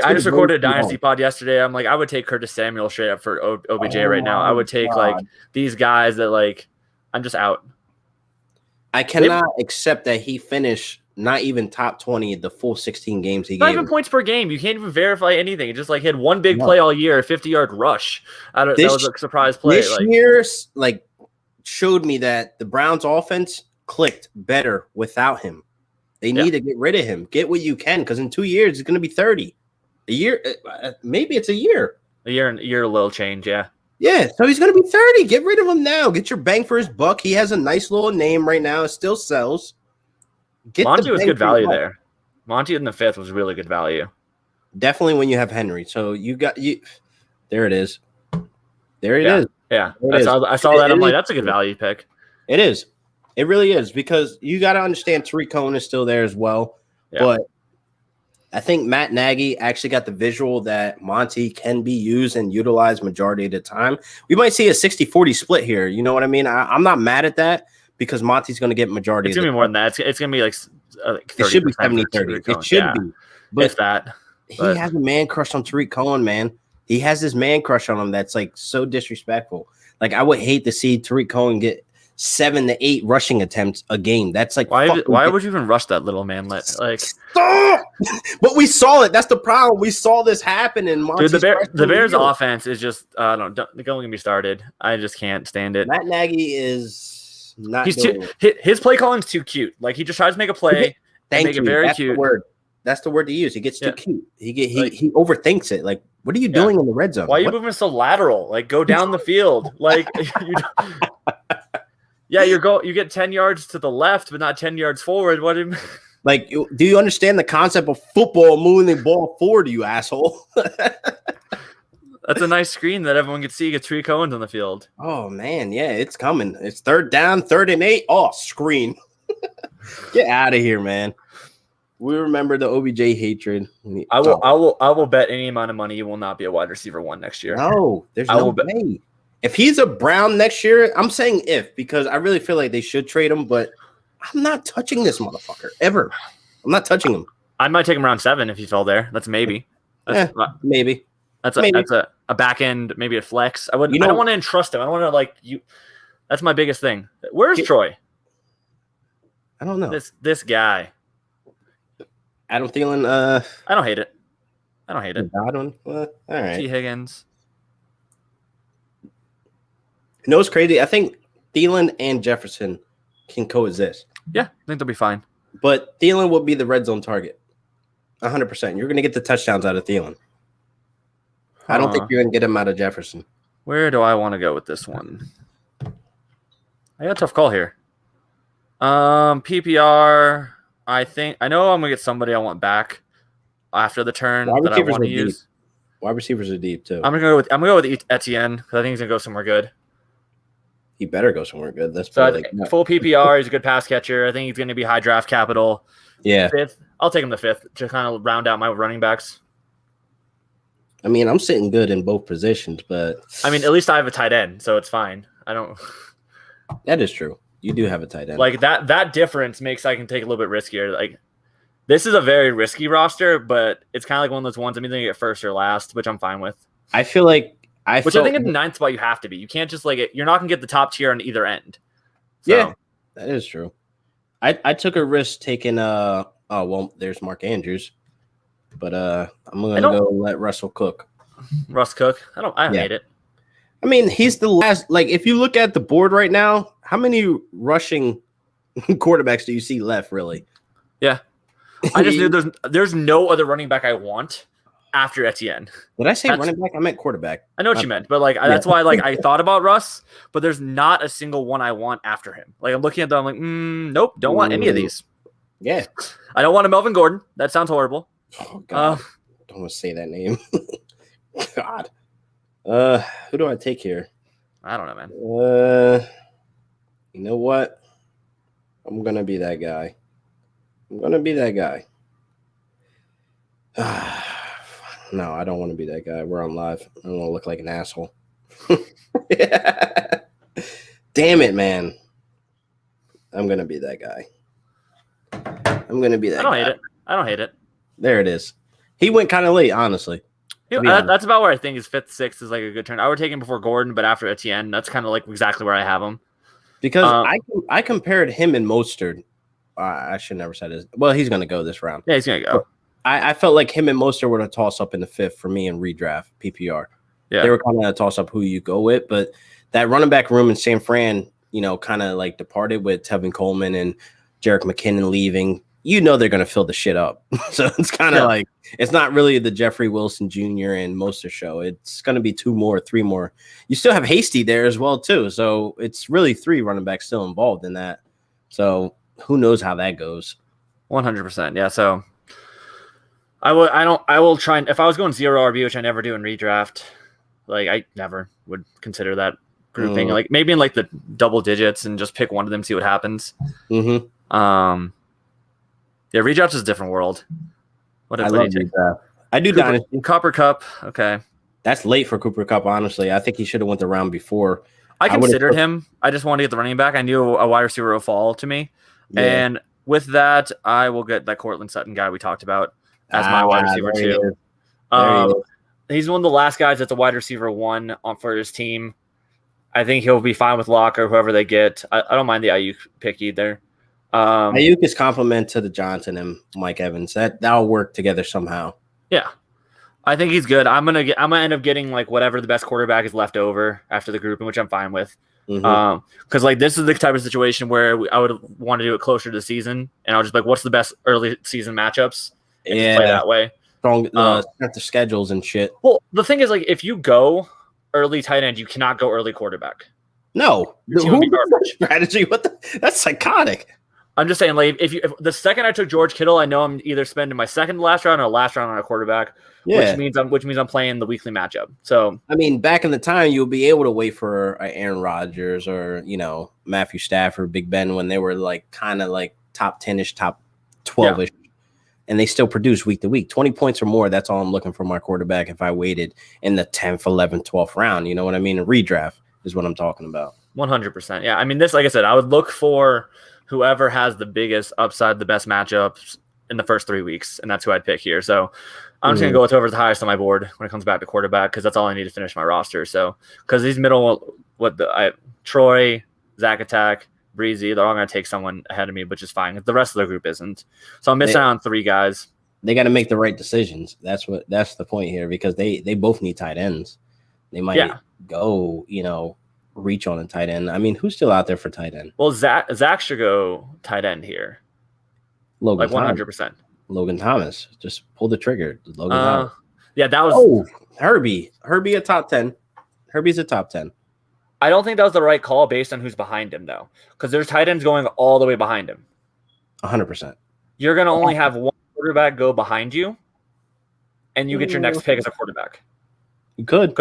I just recorded a Dynasty pod yesterday. I'm like, I would take Curtis Samuel straight up for OBJ right now. I would take like these guys that like, I'm just out. I cannot accept that he finished not even top 20 the full 16 games he gave. Not even points per game. You can't even verify anything. It just like he had one big play all year, a 50-yard rush. That was a surprise play. This year showed me that the Browns offense clicked better without him. They need to get rid of him. Get what you can, because in 2 years it's going to be 30. A year, maybe it's a year. A year, a little change, yeah. Yeah, so he's going to be 30. Get rid of him now. Get your bang for his buck. He has a nice little name right now. It still sells. Monty was good value there. Monty in the 5th was really good value. Definitely when you have Henry. So there it is. There it is. Yeah, I saw that. I'm like, that's a good value pick. It is. It really is, because you got to understand Tariq Cohen is still there as well. Yeah. But I think Matt Nagy actually got the visual that Monty can be used and utilized majority of the time. We might see a 60-40 split here. You know what I mean? I'm not mad at that, because Monty's going to get majority. It's going to be more than that. It's going to be like 30%. It should be 70-30. It should be. But if that. He has a man crush on Tariq Cohen, man. He has this man crush on him that's like so disrespectful. Like, I would hate to see Tariq Cohen get 7 to 8 rushing attempts a game. That's like, why would you even rush that little man? Like, but we saw it. That's the problem. We saw this happen in Monty's. Dude, the Bears' offense is just don't get me started. I just can't stand it. Matt Nagy is not. His play calling's too cute. Like, he just tries to make a play. Make it very cute. That's the word to use. He gets too cute. He overthinks it. Like, what are you doing in the red zone? Why are you moving so lateral? Like, go down the field. Like, you get 10 yards to the left, but not 10 yards forward. What? Like, do you understand the concept of football moving the ball forward, you asshole? That's a nice screen that everyone can see. Gets 3 Cohens on the field. Oh man, yeah, it's coming. It's 3rd down, 3rd and 8. Oh, screen. Get out of here, man. We remember the OBJ hatred. I will bet any amount of money he will not be a wide receiver 1 next year. No, there's no way. If he's a Brown next year, I'm saying because I really feel like they should trade him, but I'm not touching this motherfucker ever. I'm not touching him. I might take him around 7 if he fell there. That's maybe. Maybe. That's a back end, maybe a flex. I don't want to entrust him. I don't want to like you. That's my biggest thing. Where's Troy? I don't know. This guy. Adam Thielen. I don't hate it. Godwin. All right. T. Higgins. You know what's crazy? I think Thielen and Jefferson can coexist. Yeah, I think they'll be fine. But Thielen will be the red zone target. 100%. You're going to get the touchdowns out of Thielen. I don't think you're going to get him out of Jefferson. Where do I want to go with this one? I got a tough call here. PPR. I know I'm going to get somebody I want back after the turn that I want to use. Wide receivers are deep too. I'm going to go with Etienne because I think he's going to go somewhere good. He better go somewhere good. That's full PPR. He's a good pass catcher. I think he's going to be high draft capital. Yeah. 5th. I'll take him the 5th to kind of round out my running backs. I mean, I'm sitting good in both positions, but I mean, at least I have a tight end, so it's fine. I don't. That is true. You do have a tight end. Like that difference makes I can take a little bit riskier. Like this is a very risky roster, but it's kind of like one of those ones I'm either gonna get first or last, which I'm fine with. I feel like I think in the ninth spot you have to be. You can't just you're not gonna get the top tier on either end. So. Yeah, that is true. I took a risk taking there's Mark Andrews, but I'm gonna go let Russell cook. Russ Cook. I hate it. I mean, he's the last. Like, if you look at the board right now, how many rushing quarterbacks do you see left? Really? Yeah, I just knew there's no other running back I want after Etienne. Did I say running back? I meant quarterback. I know what you meant, but that's why I thought about Russ, but there's not a single one I want after him. Like I'm looking at them, I'm like, nope, don't want any of these. Yeah, I don't want a Melvin Gordon. That sounds horrible. Oh God, don't want to say that name. God. Who do I take here? I don't know, man. You know what? I'm gonna be that guy. No, I don't want to be that guy. We're on live. I don't want to look like an asshole. Damn it, man. I'm gonna be that guy. I don't hate it. There it is. He went kind of late, honestly. That's about where I think his fifth, sixth is like a good turn. I would take him before Gordon, but after Etienne, that's kind of like exactly where I have him. Because I compared him and Mostert. I should never say this. Well, he's going to go this round. Yeah, he's going to go. I felt like him and Mostert were a toss up in the fifth for me in redraft PPR. Yeah, they were kind of a toss up who you go with, but that running back room in San Fran, kind of like departed with Tevin Coleman and Jerick McKinnon leaving. They're going to fill the shit up. So it's kind of like, it's not really the Jeffrey Wilson Jr. and Mostert show. It's going to be 2 more, 3 more. You still have Hasty there as well, too. So it's really 3 running backs still involved in that. So who knows how that goes? 100%. Yeah. So I will try. And if I was going 0 RB, which I never do in redraft, I never would consider that grouping. Like maybe in the double digits and just pick one of them, see what happens. Mm-hmm. Yeah, redraft is a different world. I love redraft. I do Dynasty. Cooper Kupp. Okay. That's late for Cooper Kupp, honestly. I think he should have went the round before. I considered him. I just wanted to get the running back. I knew a wide receiver would fall to me. Yeah. And with that, I will get that Cortland Sutton guy we talked about as my wide receiver too. He's one of the last guys that's a wide receiver 1 for his team. I think he'll be fine with Locke or whoever they get. I don't mind the Ayuk pick either. Ayuk is complement to the Johnson and Mike Evans. That'll work together somehow. Yeah, I think he's good. I'm gonna end up getting whatever the best quarterback is left over after the grouping, which I'm fine with. Because this is the type of situation where I would want to do it closer to the season, and I'll just what's the best early season matchups? And just play that way. Strong the schedules and shit. Well, the thing is, if you go early tight end, you cannot go early quarterback. No, strategy. That's psychotic. I'm just saying, if the second I took George Kittle, I know I'm either spending my second to last round or last round on a quarterback, which means I'm playing the weekly matchup. So I mean, back in the time, you'll be able to wait for Aaron Rodgers or Matthew Stafford, Big Ben when they were kind of top 10ish, top 12ish, and they still produce week to week. 20 points or more. That's all I'm looking for my quarterback. If I waited in the 10th, 11th, 12th round, you know what I mean? A redraft is what I'm talking about. 100%. Yeah, I mean, this, like I said, I would look for whoever has the biggest upside, the best matchups in the first 3 weeks, and that's who I'd pick here. So I'm just going to go with whoever's the highest on my board when it comes back to quarterback because that's all I need to finish my roster. So because these middle, Troy, Zach Attack, Breezy, they're all going to take someone ahead of me, which is fine. The rest of the group isn't. So I'm missing out on 3 guys. They got to make the right decisions. That's the point here because they both need tight ends. They might go, reach on a tight end. I mean, who's still out there for tight end? Well, Zach should go tight end here. Logan 100%. Logan Thomas. Just pull the trigger. Logan Thomas. Yeah, that was Herbie. Herbie a top 10. Herbie's a top 10. I don't think that was the right call based on who's behind him, though. Because there's tight ends going all the way behind him. 100%. You're going to only have one quarterback go behind you, and you get your next pick as a quarterback. You could.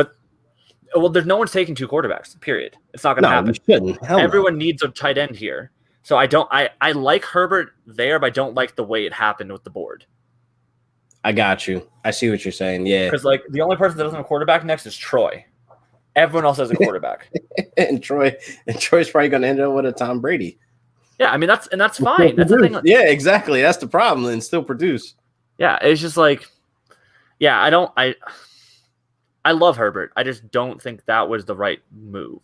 Well, there's no one's taking 2 quarterbacks, period. It's not going to happen. You shouldn't. Everyone needs a tight end here. So I like Herbert there, but I don't like the way it happened with the board. I got you. I see what you're saying. Yeah. Because like the only person that doesn't have a quarterback next is Troy. Everyone else has a quarterback. and Troy's probably going to end up with a Tom Brady. Yeah, I mean that's fine. That's the thing. Yeah, exactly. That's the problem, and still produce. Yeah, it's just like, yeah, I love Herbert. I just don't think that was the right move.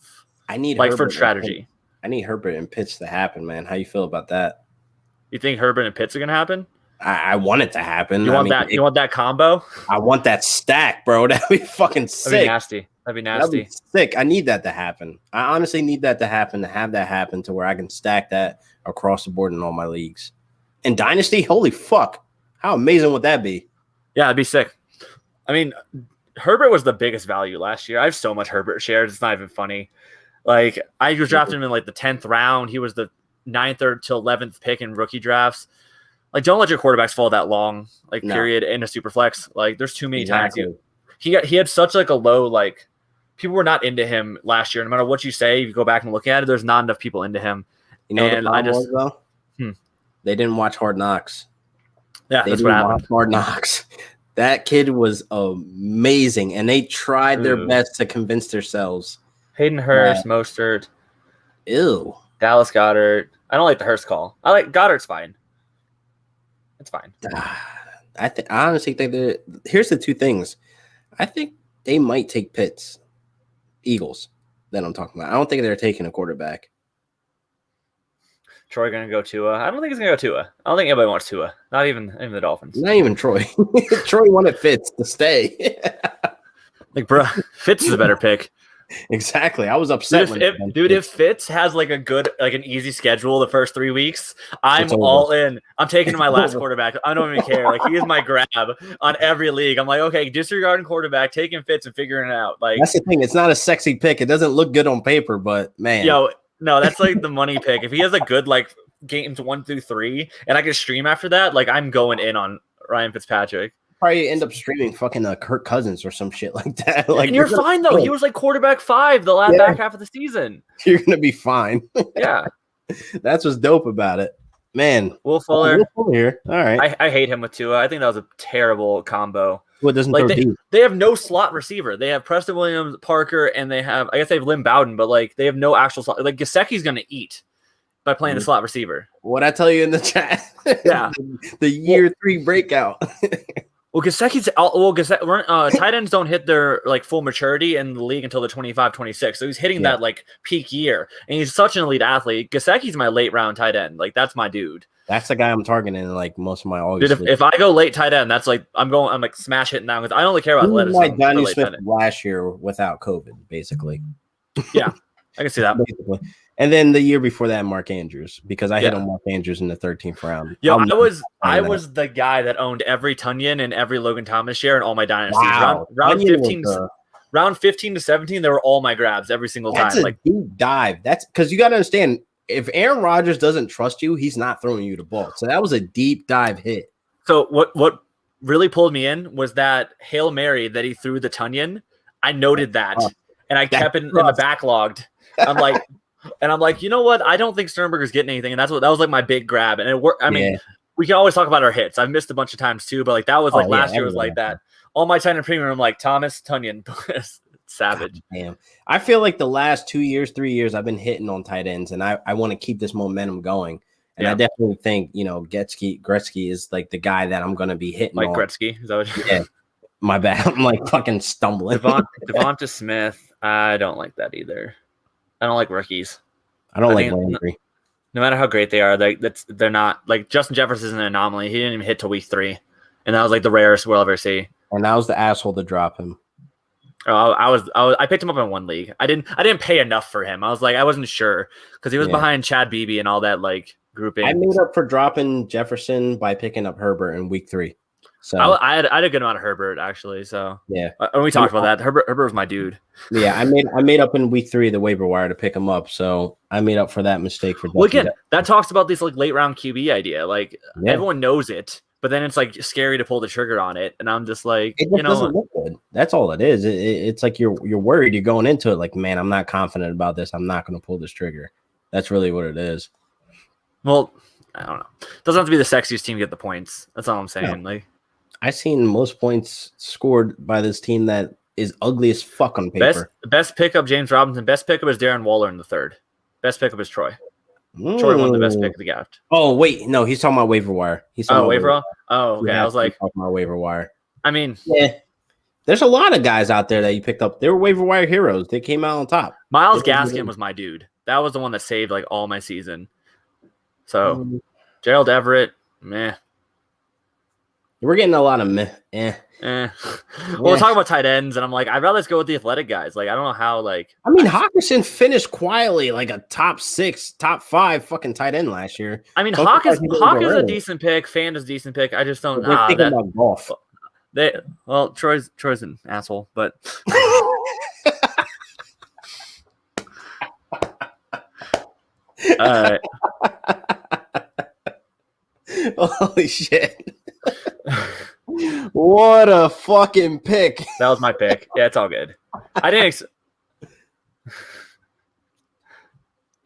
I need like Herbert for strategy. I need Herbert and Pitts to happen, man. How you feel about that? You think Herbert and Pitts are gonna happen? I want it to happen. You want that? You want that combo? I want that stack, bro. That'd be fucking sick. That'd be nasty. That'd be sick. I need that to happen. I honestly need that to happen, to have that happen to where I can stack that across the board in all my leagues. And Dynasty, holy fuck. How amazing would that be? Yeah, it'd be sick. I mean, Herbert was the biggest value last year. I have so much Herbert shares. It's not even funny. Like, I was drafting him in like the 10th round. He was the 9th or till 11th pick in rookie drafts. Like, don't let your quarterbacks fall that long, like, period, in a super flex. Like, there's too many times. He had such like a low, like, people were not into him last year. No matter what you say, if you go back and look at it, there's not enough people into him. You know what the problem was, though? They didn't watch Hard Knocks. Yeah, that's what happened. Hard Knocks. That kid was amazing, and they tried their best to convince themselves. Hayden Hurst, Mostert. Ew. Dallas Goedert. I don't like the Hurst call. I like Goddard's fine. It's fine. I honestly think that here's the two things. I think they might take Pitts, Eagles, that I'm talking about. I don't think they're taking a quarterback. Troy gonna go Tua? I don't think he's gonna go Tua. I don't think anybody wants Tua. Not even the Dolphins. Not even Troy. Troy wanted Fitz to stay. Like, bro, Fitz is a better pick. Exactly. I was upset. If Fitz has like a good, like an easy schedule the first 3 weeks, I'm all in. I'm taking my last quarterback. I don't even care. Like, he is my grab on every league. I'm like, okay, disregarding quarterback, taking Fitz and figuring it out. Like, that's the thing. It's not a sexy pick. It doesn't look good on paper, but man, no, that's like the money pick. If he has a good like games 1 through 3, and I can stream after that, like, I'm going in on Ryan Fitzpatrick. Probably end up streaming fucking Kirk Cousins or some shit like that. Like, and you're fine though. He was like quarterback 5 the back half of the season. You're gonna be fine. Yeah, that's what's dope about it, man. Will Fuller here. All right. I hate him with Tua. I think that was a terrible combo. What doesn't like they have no slot receiver. They have Preston Williams, Parker, and they have they have Lynn Bowden, but like they have no actual slot. Like Gesicki's gonna eat by playing the slot receiver. What I tell you in the chat? Yeah, the year 3 breakout. Well, Gesicki's tight ends don't hit their like full maturity in the league until they're 25, 26. So he's hitting that like peak year, and he's such an elite athlete. Gesicki's my late round tight end. Like, that's my dude. That's the guy I'm targeting in like most of my August. Dude, if I go late tight end, that's like I'm like smash hitting now because I only care about athleticism. Like Johnny Smith last year without COVID, basically. Yeah, I can see that. Basically. And then the year before that, Mark Andrews, because I hit on Mark Andrews in the 13th round. Yeah, I was the guy that owned every Tunyon and every Logan Thomas share in all my dynasties. Wow. Round 15 to 17, they were all my grabs every single time. That's a deep dive. That's because you got to understand, if Aaron Rodgers doesn't trust you, he's not throwing you the ball. So that was a deep dive hit. So what really pulled me in was that Hail Mary that he threw the Tunyon. I noted that, and I kept it in the backlogged. I'm like, you know what? I don't think Sternberger's getting anything, and that was like my big grab, and it worked. I mean, we can always talk about our hits. I've missed a bunch of times too, but like that was like last year was like that. All my tight end premium, I'm like Thomas Tunyon, savage. God, damn, I feel like the last 2 years, 3 years, I've been hitting on tight ends, and I want to keep this momentum going. And I definitely think Gretzky is like the guy that I'm going to be hitting. Like Gretzky, is that what yeah. My bad. I'm like fucking stumbling. Devonta Smith, I don't like that either. I don't like rookies. I don't like Landry. No matter how great they are, they're not like Justin Jefferson is an anomaly. He didn't even hit till week 3, and that was like the rarest we'll ever see. And I was the asshole to drop him. Oh, I picked him up in one league. I didn't pay enough for him. I was like, I wasn't sure because he was behind Chad Beebe and all that like grouping. I made up for dropping Jefferson by picking up Herbert in week 3. So I had a good amount of Herbert actually. So yeah, and we talked about that. Herbert was my dude. Yeah, I made up in week 3 the waiver wire to pick him up. So I made up for that mistake for. Well, again, that talks about this like late round QB idea. Like everyone knows it, but then it's like scary to pull the trigger on it. And I'm just like, it just doesn't look good. That's all it is. It's like you're worried. You're going into it like, man, I'm not confident about this. I'm not going to pull this trigger. That's really what it is. Well, I don't know. It doesn't have to be the sexiest team to get the points. That's all I'm saying. No. Like. I seen most points scored by this team that is ugly as fuck on paper. Best pickup, James Robinson. Best pickup is Darren Waller in the third. Best pickup is Troy. Troy won the best pick of the draft. Oh wait, no, he's talking about waiver wire. He's talking about waiver wire. Oh, okay. I was like, talking about waiver wire. I mean, yeah, there's a lot of guys out there that you picked up. They were waiver wire heroes. They came out on top. Miles Gaskin was my dude. That was the one that saved like all my season. So Gerald Everett, meh. We're getting a lot of meh. Well, we're talking about tight ends, and I'm like, I'd rather just go with the athletic guys. Like, I don't know how. Like, I mean, Hawkinson finished quietly like a top 6, top 5 fucking tight end last year. I mean, Hawk is a decent pick. Fan is a decent pick. I just don't. We're thinking about golf. Troy's an asshole, but. All right. Holy shit. What a fucking pick. That was my pick. Yeah, it's all good. I didn't.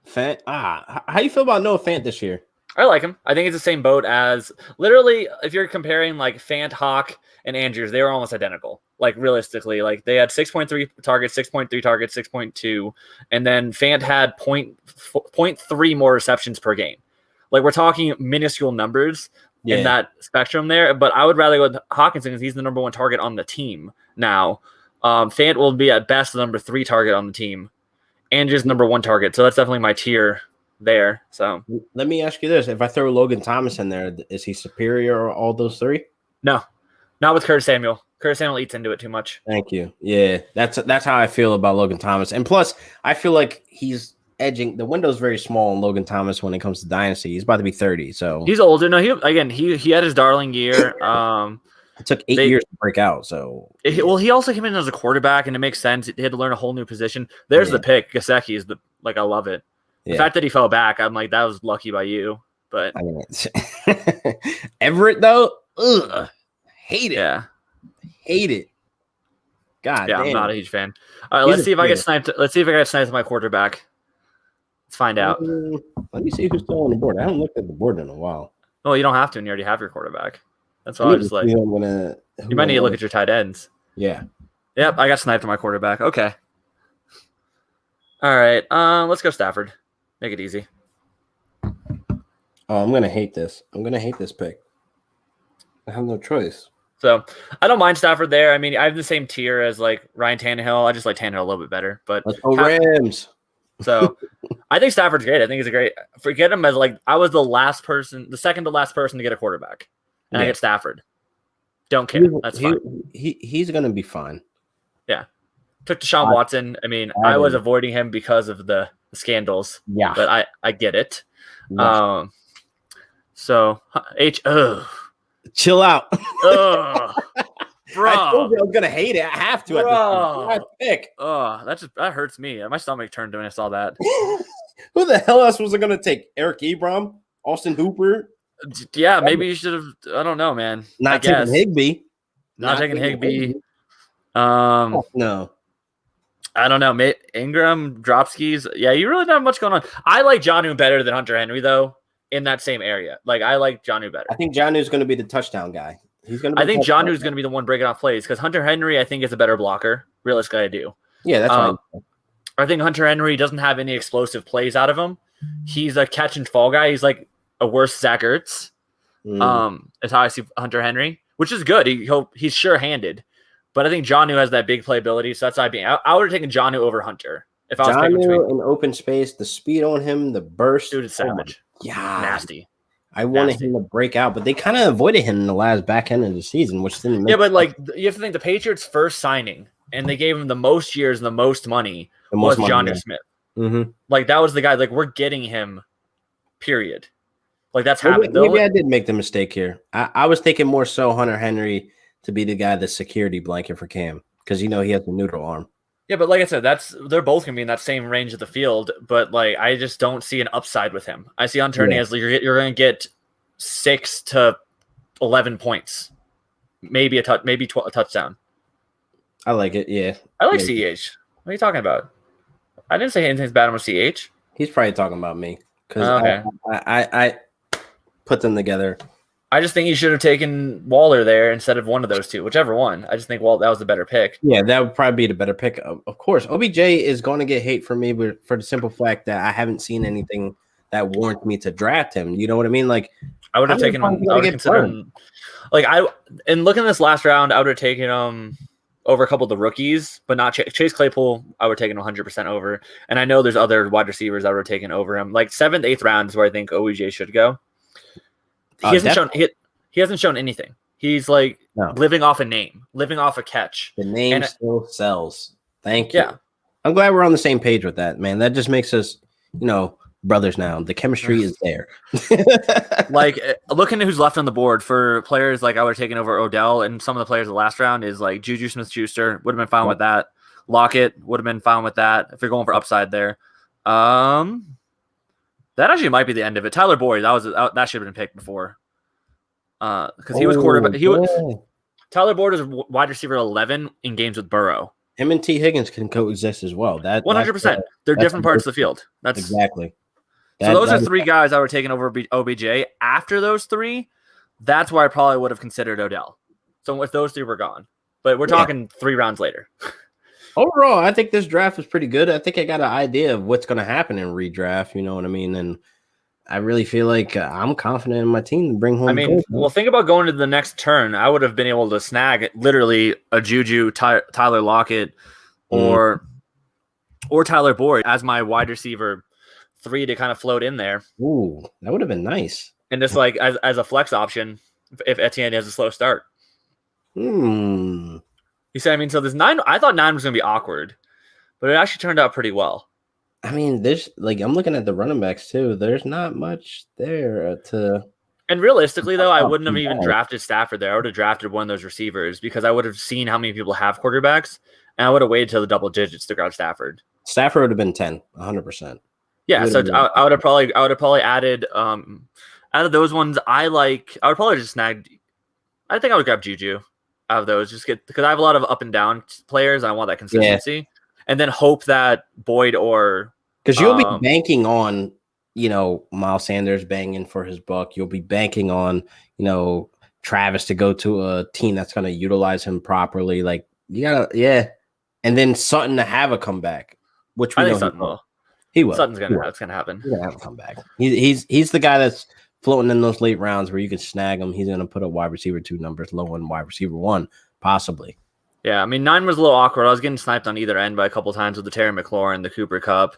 Fant. How you feel about Noah Fant this year? I like him. I think it's the same boat as literally if you're comparing like Fant, Hawk, and Andrews, they were almost identical. Like realistically, like they had 6.3 targets, 6.3 targets, 6.2, and then Fant had 0.3 more receptions per game. Like we're talking minuscule numbers in that spectrum there. But I would rather go with Hawkinson because he's the number 1 target on the team now. Fant will be at best the number 3 target on the team. Andrews number 1 target. So that's definitely my tier there. So let me ask you this: if I throw Logan Thomas in there, is he superior or all those 3? No, not with Curtis Samuel. Curtis Samuel eats into it too much. Thank you. Yeah, that's how I feel about Logan Thomas. And plus, I feel like he's edging. The window's very small on Logan Thomas when it comes to dynasty. He's about to be 30. So he's older. No, he had his darling year. It took 8 years to break out. So he also came in as a quarterback, and it makes sense. He had to learn a whole new position. There's the pick. Gesicki is I love it. The fact that he fell back, I'm like, that was lucky by you. But I mean, Everett though, hate it. Yeah, hate it. God, yeah, damn. I'm not a huge fan. All right, let's see if I get sniped. Let's see if I get sniped with my quarterback. Let's find out. Let me see who's still on the board. I haven't looked at the board in a while. Oh, you don't have to, and you already have your quarterback. That's why I was like, you might need to look at your tight ends. Yeah. Yep, I got sniped on my quarterback. Okay. All right. Let's go Stafford. Make it easy. Oh, I'm gonna hate this. I'm gonna hate this pick. I have no choice. So I don't mind Stafford there. I mean, I have the same tier as like Ryan Tannehill. I just like Tannehill a little bit better. But let's go Rams. So I think Stafford's great. I think he's a great. Forget him as like I was the second to last person to get a quarterback, and I get Stafford. Don't care. That's fine. He's gonna be fine. Yeah. Took Deshaun Watson. I mean, I was avoiding him because of the scandals. Yeah. But I get it. Yeah. So chill out. Bro. I told you I was gonna hate it. I have to. At this pick. That hurts me. My stomach turned when I saw that. Who the hell else was I gonna take? Eric Ebron, Austin Hooper. Yeah, maybe you should have. I don't know, man. Not taking Higbee. Not taking Higbee. No. I don't know. Ingram, Dropskis. Yeah, you really don't have much going on. I like Jonnu better than Hunter Henry, though, in that same area. Like, I like Jonnu better. I think Jonnu's going to be the touchdown guy. I think Jonnu's going to be the one breaking off plays because Hunter Henry, I think, is a better blocker. Realistically, I do. Yeah, that's right. I think Hunter Henry doesn't have any explosive plays out of him. He's a catch and fall guy. He's like a worse Zach Ertz. Is how I see Hunter Henry, which is good. He's sure-handed. But I think Jonnu has that big playability, so that's why I would have taken Jonnu over Hunter if I was picking between. In open space, the speed on him, the burst, dude, it's savage. Yeah, nasty. I wanted him to break out, but they kind of avoided him in the last back end of the season, which didn't. Yeah, but like you have to think the Patriots' first signing, and they gave him the most years and the most money was Jonnu Smith. Mm-hmm. Like that was the guy. Like we're getting him. Period. Like that's happened. Maybe I did make the mistake here. I was thinking more so Hunter Henry to be the guy, the security blanket for Cam, because he has a neutral arm. Yeah, but like I said, they're both gonna be in that same range of the field. But like, I just don't see an upside with him. I see Hunter Henry as you're gonna get 6 to 11 points, maybe a touchdown. I like it. Yeah, I like CH. What are you talking about? I didn't say anything's bad with CH. He's probably talking about me because I put them together. I just think he should have taken Waller there instead of one of those two, whichever one. I just think that was the better pick. Yeah, that would probably be the better pick. Of course, OBJ is going to get hate from me, but for the simple fact that I haven't seen anything that warrants me to draft him. You know what I mean? Like, I would have taken him. I would consider him. Like, in looking at this last round, I would have taken him over a couple of the rookies, but not Chase Claypool. I would have taken 100% over. And I know there's other wide receivers I would have taken over him. Like 7th, 8th round is where I think OBJ should go. He hasn't shown anything. He's like living off a name, living off a catch. The name still sells. Thank you. Yeah. I'm glad we're on the same page with that, man. That just makes us, brothers now. The chemistry is there. Like, looking at who's left on the board for players like I would have taken over Odell, and some of the players of the last round is like Juju Smith-Schuster would have been fine with that. Lockett would have been fine with that if you're going for upside there. That actually might be the end of it. Tyler Boyd, that should have been picked before. Because he was quarterback. Tyler Boyd is wide receiver 11 in games with Burrow. Him and T. Higgins can coexist as well. That 100%. They're different parts of the field. That's exactly. So those are 3 guys I would have taken over OBJ. After those 3, that's where I probably would have considered Odell. So if those 3 were gone, but we're talking 3 rounds later. Overall, I think this draft was pretty good. I think I got an idea of what's going to happen in redraft. You know what I mean? And I really feel like I'm confident in my team to bring home. Think about going to the next turn. I would have been able to snag literally a Juju, Tyler Lockett, or Tyler Boyd as my wide receiver 3 to kind of float in there. Ooh, that would have been nice. And just like as a flex option if Etienne has a slow start. You see what I mean? So there's 9. I thought 9 was going to be awkward, but it actually turned out pretty well. I mean, there's I'm looking at the running backs too. There's not much there to. And realistically, though, I wouldn't have even drafted Stafford there. I would have drafted one of those receivers because I would have seen how many people have quarterbacks, and I would have waited till the double digits to grab Stafford. Stafford would have been 10, 100%. Yeah, so I would have probably added out of those ones. I would probably just snagged. I think I would grab Juju out of those, because I have a lot of up and down players. And I want that consistency, and then hope that Boyd or because you'll be banking on Miles Sanders banging for his buck. You'll be banking on Travis to go to a team that's going to utilize him properly. Like you gotta and then Sutton to have a comeback, which we I think know Sutton will. He will. Sutton's gonna happen. He's gonna have a comeback. He's the guy that's floating in those late rounds where you can snag him. He's gonna put up wide receiver 2 numbers, low on wide receiver 1, possibly. Yeah, I mean 9 was a little awkward. I was getting sniped on either end by a couple times with the Terry McLaurin, the Cooper Kupp,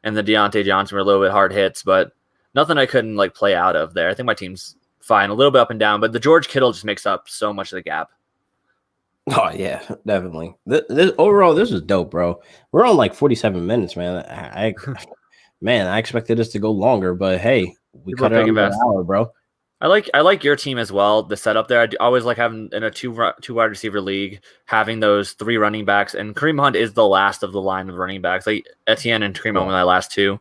and the Deontay Johnson were a little bit hard hits, but nothing I couldn't play out of there. I think my team's fine, a little bit up and down, but the George Kittle just makes up so much of the gap. Oh yeah, definitely. Overall, this is dope, bro. We're on 47 minutes, man. I expected this to go longer, but hey, we cut it on an hour, bro. I like your team as well. The setup there, I always like having in a two wide receiver league, having those 3 running backs, and Kareem Hunt is the last of the line of running backs. Like Etienne and Kareem Hunt, my last 2. You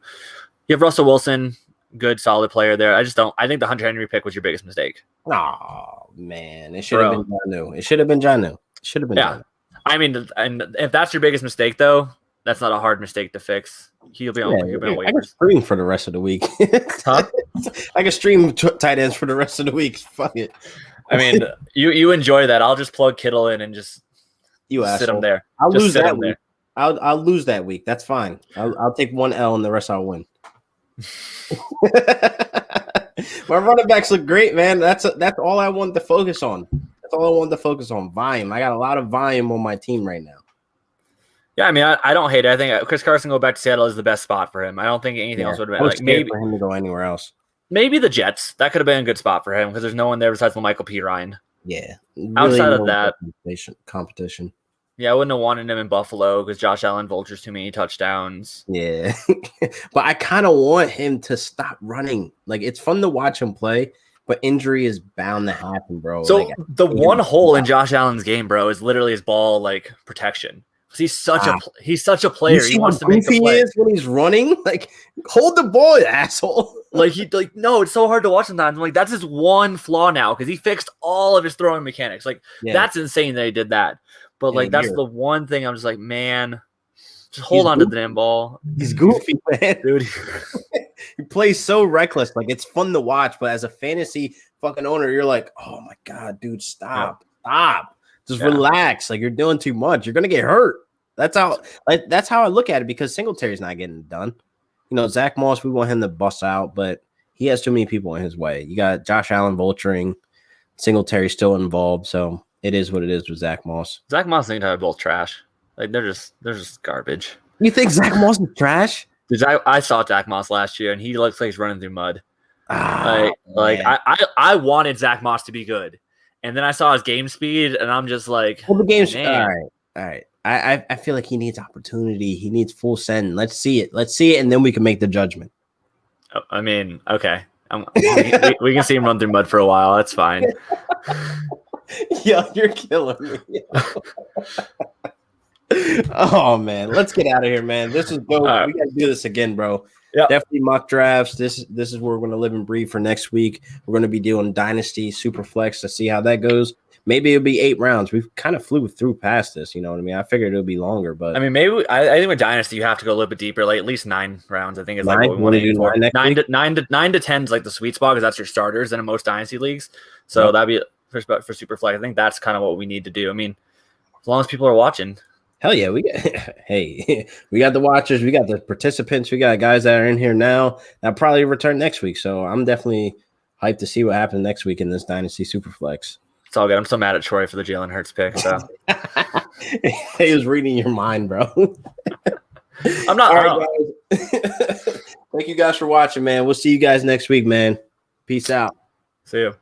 have Russell Wilson, good solid player there. I think the Hunter Henry pick was your biggest mistake. Oh man, it should have been Jonnu. It should have been Jonnu. Should have been. Yeah, I mean, and if that's your biggest mistake, though, that's not a hard mistake to fix. He'll be on waivers. I can stream for the rest of the week. Huh? I can stream tight ends for the rest of the week. Fuck it. I mean, you enjoy that. I'll just plug Kittle in and just sit him there. I'll lose that week. I'll lose that week. That's fine. I'll take 1 L and the rest I'll win. My running backs look great, man. That's all I wanted to focus on. That's all I wanted to focus on. Volume. I got a lot of volume on my team right now. Yeah, I mean, I don't hate it. I think Chris Carson go back to Seattle is the best spot for him. I don't think anything else would have been maybe for him to go anywhere else. Maybe the Jets. That could have been a good spot for him because there's no one there besides Michael P. Ryan. Yeah. Really outside of that competition. Yeah, I wouldn't have wanted him in Buffalo because Josh Allen vultures too many touchdowns. Yeah. But I kind of want him to stop running. It's fun to watch him play, but injury is bound to happen, bro. So the one hole in Josh Allen's game, bro, is literally his ball protection. He's such a player. He wants to make the play. Is when he's running. Hold the ball, asshole. No, it's so hard to watch sometimes. That's his one flaw now because he fixed all of his throwing mechanics. That's insane that he did that. But that's the one thing I'm just man, just hold on to the damn ball. He's goofy, man, dude. He plays so reckless. Like, it's fun to watch, but as a fantasy fucking owner, you're like, oh my God, dude, stop. Just relax. Like, you're doing too much. You're gonna get hurt. That's how I look at it, because Singletary's not getting it done. You know, Zach Moss, we want him to bust out, but he has too many people in his way. You got Josh Allen vulturing, Singletary still involved, so it is what it is with Zach Moss. Zach Moss and Singletary are both trash. Like, they're just garbage. You think Zach Moss is trash? Dude, I saw Zach Moss last year, and he looks like he's running through mud. I wanted Zach Moss to be good, and then I saw his game speed, and I'm just like, well, the game's all right. I feel like he needs opportunity. He needs full send. Let's see it, and then we can make the judgment. I mean, okay, we can see him run through mud for a while. That's fine. Yeah, you're killing me. Oh man, let's get out of here, man. This is dope. We gotta do this again, bro. Yep. Definitely mock drafts. This is where we're gonna live and breathe for next week. We're gonna be doing Dynasty Superflex to see how that goes. Maybe it'll be 8 rounds. We've kind of flew through past this, you know what I mean? I figured it would be longer, but I mean, maybe I think with Dynasty you have to go a little bit deeper, like at least 9 rounds. I think is like what we want to do. 9 to 10 is like the sweet spot, because that's your starters in most Dynasty leagues. So that'd be for Superflex. I think that's kind of what we need to do. I mean, as long as people are watching. Hell yeah, we got the watchers, we got the participants, we got guys that are in here now that probably return next week. So I'm definitely hyped to see what happens next week in this Dynasty Superflex. It's all good. I'm so mad at Troy for the Jalen Hurts pick. So he was reading your mind, bro. I'm not. All right, guys. Thank you guys for watching, man. We'll see you guys next week, man. Peace out. See you.